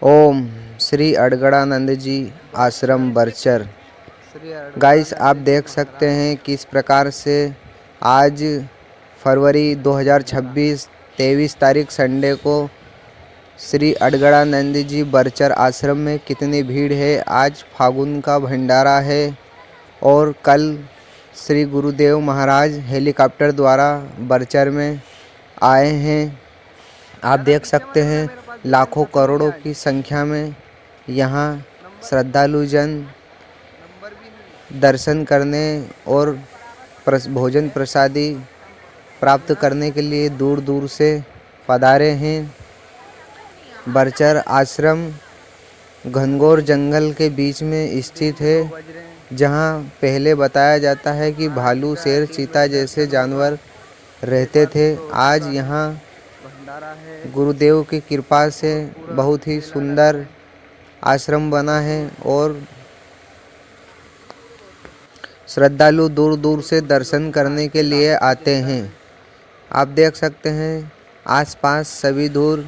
ओम श्री अड़गड़ानंद जी आश्रम बरचर। गाइस, आप देख सकते हैं किस प्रकार से आज फरवरी 2026 23 तारीख संडे को श्री अड़गड़ानंद जी बरचर आश्रम में कितनी भीड़ है। आज फागुन का भंडारा है और कल श्री गुरुदेव महाराज हेलीकॉप्टर द्वारा बरचर में आए हैं। आप देख सकते हैं लाखों करोड़ों की संख्या में यहाँ श्रद्धालुजन दर्शन करने और भोजन प्रसादी प्राप्त करने के लिए दूर दूर से पधारे हैं। बरचर आश्रम घनघोर जंगल के बीच में स्थित है, जहाँ पहले बताया जाता है कि भालू, शेर, चीता जैसे जानवर रहते थे। आज यहाँ गुरुदेव की कृपा से बहुत ही सुंदर आश्रम बना है और श्रद्धालु दूर दूर से दर्शन करने के लिए आते हैं। आप देख सकते हैं आसपास सभी दूर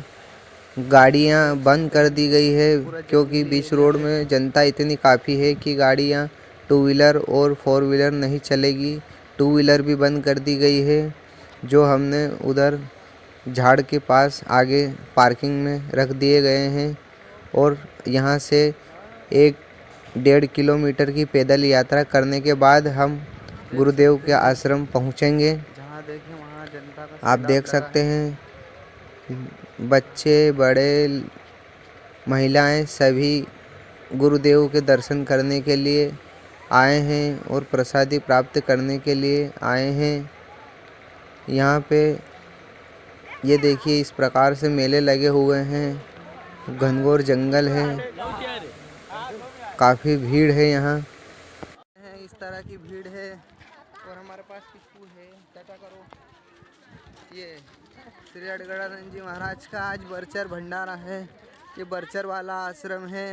गाड़ियां बंद कर दी गई है, क्योंकि बीच रोड में जनता इतनी काफ़ी है कि गाड़ियां टू व्हीलर और फोर व्हीलर नहीं चलेगी। टू व्हीलर भी बंद कर दी गई है, जो हमने उधर झाड़ के पास आगे पार्किंग में रख दिए गए हैं। और यहाँ से 1-1.5 किलोमीटर की पैदल यात्रा करने के बाद हम गुरुदेव के आश्रम पहुँचेंगे। आप देख सकते हैं बच्चे, बड़े, महिलाएं सभी गुरुदेव के दर्शन करने के लिए आए हैं और प्रसादी प्राप्त करने के लिए आए हैं। यहाँ पे ये देखिए इस प्रकार से मेले लगे हुए हैं। घनघोर जंगल है, काफ़ी भीड़ है यहाँ। इस तरह की भीड़ है और हमारे पास किसको है टाटा करो। ये श्री अड़गड़ानंद जी महाराज का आज बरचर भंडारा है। ये बरचर वाला आश्रम है।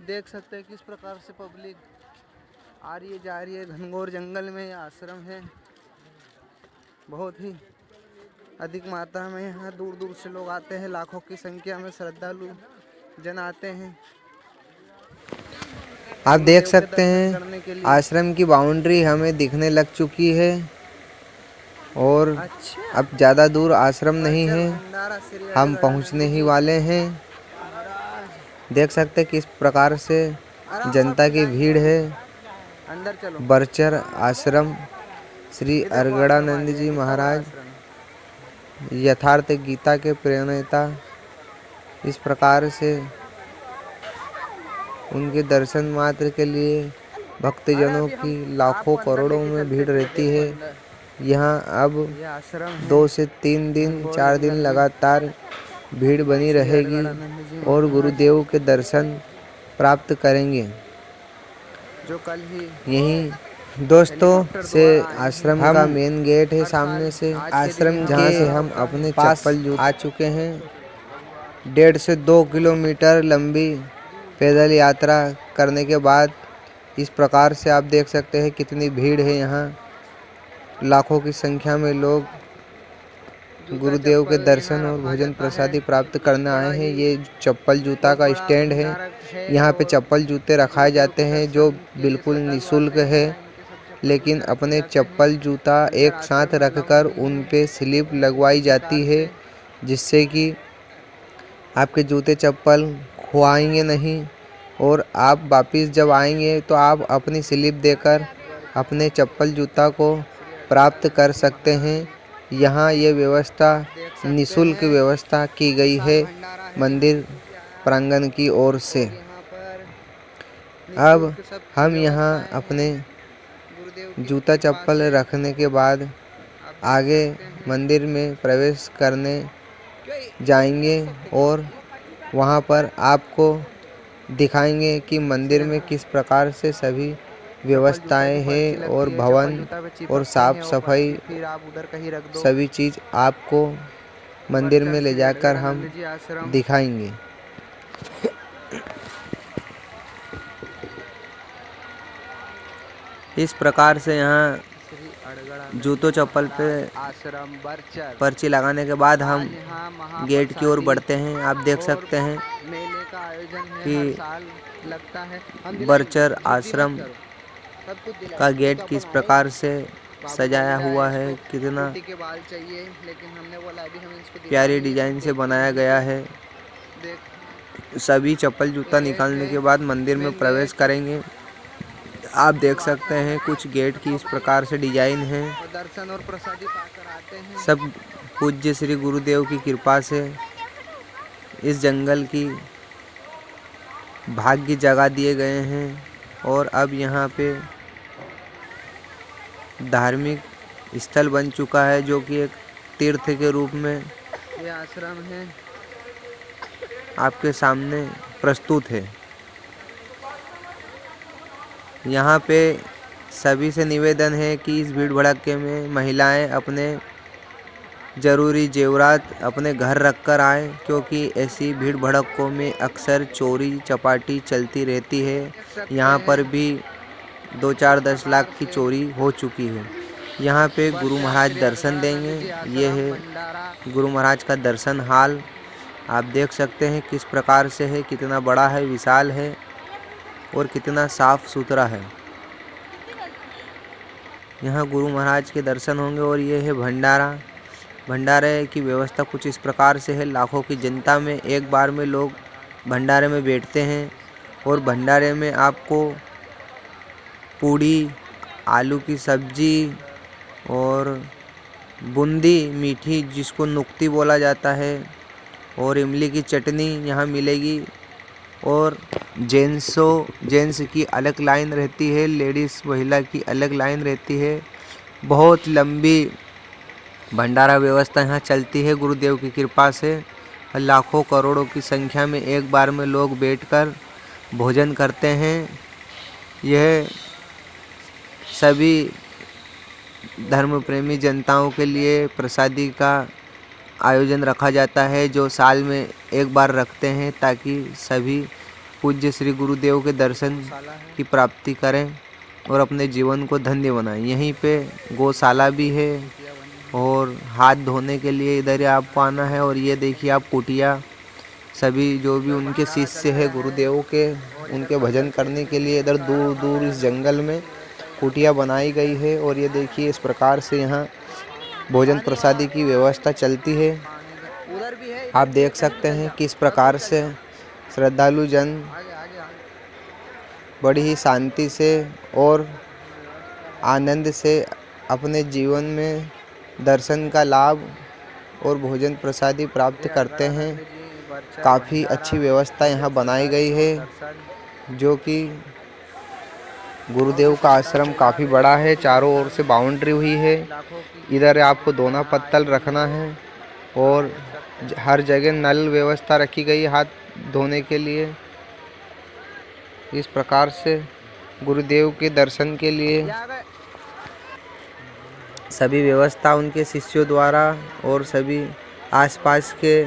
देख सकते हैं किस प्रकार से पब्लिक आ रही है, जा रही है। घनघोर जंगल में ये आश्रम है। बहुत ही अधिक मात्रा में यहाँ दूर दूर से लोग आते हैं। लाखों की संख्या में श्रद्धालु जन आते हैं। आप देख सकते हैं आश्रम की बाउंड्री हमें दिखने लग चुकी है और अब ज़्यादा दूर आश्रम नहीं है, हम पहुँचने ही वाले हैं। देख सकते हैं किस प्रकार से जनता की भीड़ है। बरचर आश्रम श्री अड़गड़ानंद जी महाराज यथार्थ गीता के प्रणेता। इस प्रकार से उनके दर्शन मात्र के लिए भक्तजनों की लाखों करोड़ों में भीड़ रहती है। यहाँ अब 2 से 3 दिन 4 दिन लगातार भीड़ बनी रहेगी और गुरुदेव के दर्शन प्राप्त करेंगे। जो कल ही यहीं दोस्तों से आश्रम का मेन गेट है, सामने से आश्रम जहाँ से हम अपने चप्पल आ चुके हैं। 1.5 से 2 किलोमीटर लंबी पैदल यात्रा करने के बाद इस प्रकार से आप देख सकते हैं कितनी भीड़ है। यहाँ लाखों की संख्या में लोग गुरुदेव के दर्शन और भोजन प्रसादी प्राप्त करने आए हैं। ये चप्पल जूता का स्टैंड है। यहाँ पे चप्पल जूते रखाए जाते हैं जो बिल्कुल निःशुल्क है, लेकिन अपने चप्पल जूता एक साथ रखकर उन पे स्लिप लगवाई जाती है, जिससे कि आपके जूते चप्पल खोएंगे नहीं और आप वापस जब आएंगे तो आप अपनी स्लिप देकर अपने चप्पल जूता को प्राप्त कर सकते हैं। यहाँ ये व्यवस्था निःशुल्क व्यवस्था की गई है मंदिर प्रांगण की ओर से। अब हम यहाँ अपने जूता चप्पल रखने के बाद आगे मंदिर में प्रवेश करने जाएंगे और वहाँ पर आपको दिखाएंगे कि मंदिर में किस प्रकार से सभी व्यवस्थाएं हैं और भवन और साफ सफाई सभी चीज़ आपको मंदिर में ले जाकर हम दिखाएंगे। इस प्रकार से यहाँ जूतों चप्पल पे पर्ची लगाने के बाद हम गेट की ओर बढ़ते हैं। आप देख सकते हैं कि बरचर आश्रम का गेट किस प्रकार से सजाया हुआ है, कितना प्यारी डिजाइन से बनाया गया है। सभी चप्पल जूता निकालने के बाद मंदिर में प्रवेश करेंगे। आप देख सकते हैं कुछ गेट की इस प्रकार से डिजाइन है। दर्शन और प्रसादी पाकर आते हैं। सब पूज्य श्री गुरुदेव की कृपा से इस जंगल की भाग्य जगा दिए गए हैं और अब यहाँ पे धार्मिक स्थल बन चुका है, जो कि एक तीर्थ के रूप में ये आश्रम है आपके सामने प्रस्तुत है। यहाँ पे सभी से निवेदन है कि इस भीड़ भड़क्के में महिलाएं अपने ज़रूरी जेवरात अपने घर रख कर आएँ, क्योंकि ऐसी भीड़ भड़क्कों में अक्सर चोरी चपाटी चलती रहती है। यहाँ पर भी 2-4-10 लाख की चोरी हो चुकी है। यहाँ पे गुरु महाराज दर्शन देंगे। ये है गुरु महाराज का दर्शन हाल। आप देख सकते हैं किस प्रकार से है, कितना बड़ा है, विशाल है और कितना साफ सुथरा है। यहाँ गुरु महाराज के दर्शन होंगे। और ये है भंडारा। भंडारे की व्यवस्था कुछ इस प्रकार से है। लाखों की जनता में एक बार में लोग भंडारे में बैठते हैं और भंडारे में आपको पूड़ी, आलू की सब्जी और बूंदी मीठी जिसको नुक्ती बोला जाता है और इमली की चटनी यहाँ मिलेगी। और जेंट्स की अलग लाइन रहती है, लेडीज़ महिला की अलग लाइन रहती है। बहुत लंबी भंडारा व्यवस्था यहाँ चलती है गुरुदेव की कृपा से। लाखों करोड़ों की संख्या में एक बार में लोग बैठकर भोजन करते हैं। यह सभी धर्म प्रेमी जनताओं के लिए प्रसादी का आयोजन रखा जाता है, जो साल में एक बार रखते हैं, ताकि सभी पूज्य श्री गुरुदेव के दर्शन की प्राप्ति करें और अपने जीवन को धन्य बनाएं। यहीं पे गौशाला भी है और हाथ धोने के लिए इधर आपको आना है। और ये देखिए आप कुटिया, सभी जो भी उनके शिष्य है गुरुदेव के, उनके भजन करने के लिए इधर दूर दूर इस जंगल में कुटिया बनाई गई है। और ये देखिए इस प्रकार से यहाँ भोजन प्रसादी की व्यवस्था चलती है। आप देख सकते हैं किस प्रकार से श्रद्धालु जन बड़ी ही शांति से और आनंद से अपने जीवन में दर्शन का लाभ और भोजन प्रसादी प्राप्त करते हैं। काफ़ी अच्छी व्यवस्था यहाँ बनाई गई है, जो कि गुरुदेव का आश्रम काफ़ी बड़ा है। चारों ओर से बाउंड्री हुई है। इधर आपको दोना पत्तल रखना है और हर जगह नल व्यवस्था रखी गई है हाथ धोने के लिए। इस प्रकार से गुरुदेव के दर्शन के लिए सभी व्यवस्था उनके शिष्यों द्वारा और सभी आसपास के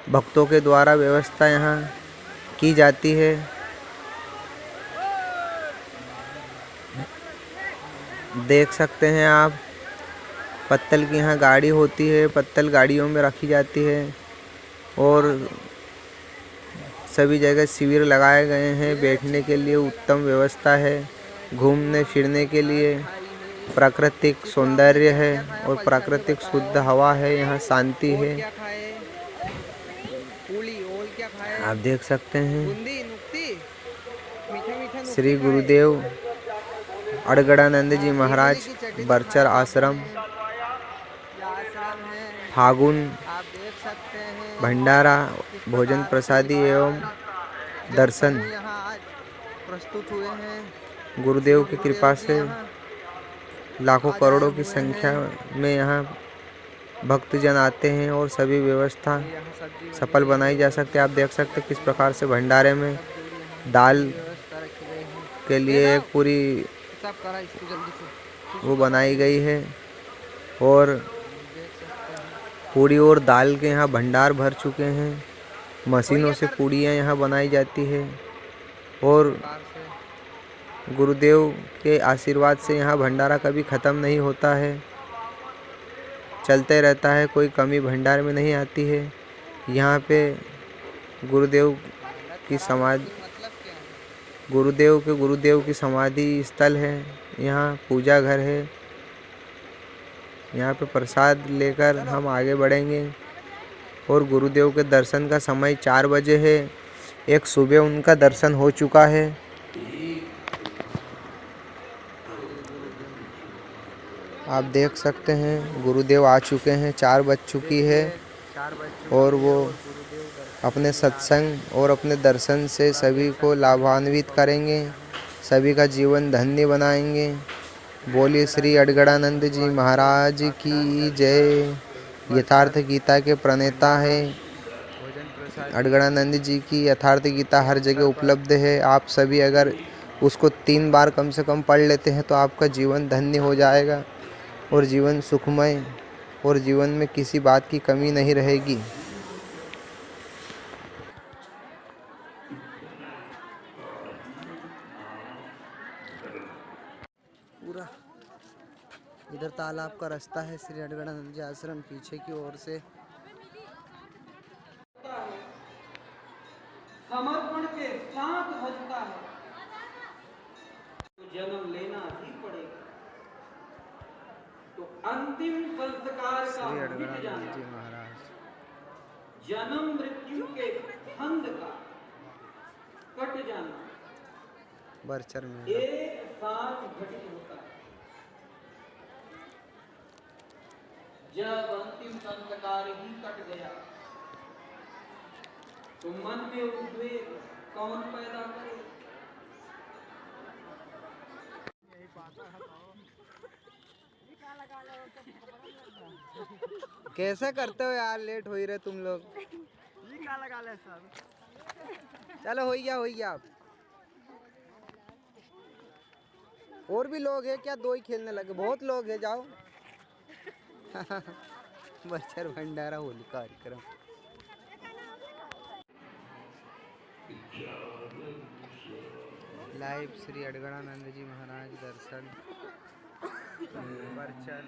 भक्तों के द्वारा व्यवस्था यहाँ की जाती है। देख सकते हैं आप पत्तल की यहाँ गाड़ी होती है, पत्तल गाड़ियों में रखी जाती है और सभी जगह शिविर लगाए गए हैं। बैठने के लिए उत्तम व्यवस्था है, घूमने फिरने के लिए प्राकृतिक सौंदर्य है और प्राकृतिक शुद्ध हवा है। यहाँ शांति है। आप देख सकते हैं श्री गुरुदेव अड़गड़ानंद जी महाराज बरचर आश्रम फागुन भंडारा भोजन प्रसादी एवं दर्शन प्रस्तुत हुए हैं। गुरुदेव की कृपा से लाखों करोड़ों की संख्या में यहाँ भक्तजन आते हैं और सभी व्यवस्था सफल बनाई जा सकती है। आप देख सकते हैं किस प्रकार से भंडारे में दाल के लिए एक पूरी वो बनाई गई है और पूड़ी और दाल के यहाँ भंडार भर चुके हैं। मशीनों से पूड़ियाँ यहाँ बनाई जाती है और गुरुदेव के आशीर्वाद से यहाँ भंडारा कभी ख़त्म नहीं होता है, चलते रहता है। कोई कमी भंडारे में नहीं आती है। यहाँ पे गुरुदेव की समाधि, गुरुदेव की समाधि स्थल है। यहाँ पूजा घर है। यहाँ पे प्रसाद लेकर हम आगे बढ़ेंगे और गुरुदेव के दर्शन का समय 4 बजे है। एक सुबह उनका दर्शन हो चुका है। आप देख सकते हैं गुरुदेव आ चुके हैं। 4 बज चुकी है और वो अपने सत्संग और अपने दर्शन से सभी को लाभान्वित करेंगे, सभी का जीवन धन्य बनाएंगे। बोलिए श्री अडगड़ानंद जी महाराज की जय। यथार्थ गीता के प्रणेता है। अडगड़ानंद जी की यथार्थ गीता हर जगह उपलब्ध है। आप सभी अगर उसको 3 बार कम से कम पढ़ लेते हैं तो आपका जीवन धन्य हो जाएगा और जीवन सुखमय और जीवन में किसी बात की कमी नहीं रहेगी। पूरा इधर तालाब का रास्ता है श्री अडगड़ानंद जी आश्रम पीछे की ओर से। समर्पण के साथ भजता है तो जन्म लेना ही पड़ेगा। तो अंतिम संस्कार का मिट जाना, जन्म मृत्यु के बंध का कट जाना बरचर में एक साथ घटित होता है। जब अंतिम संस्कार ही कट गया तो मन में उद्वेग कौन पैदा करे? कैसे करते हो यार, लेट हो ही रहे तुम लोग। चलो हो गया आप। और भी लोग हैं क्या? 2 ही खेलने लगे, बहुत लोग हैं, जाओ। बच्चर भंडारा होली कार्यक्रम। लाइव श्री अडगड़ानंद जी महाराज दर्शन बरचर।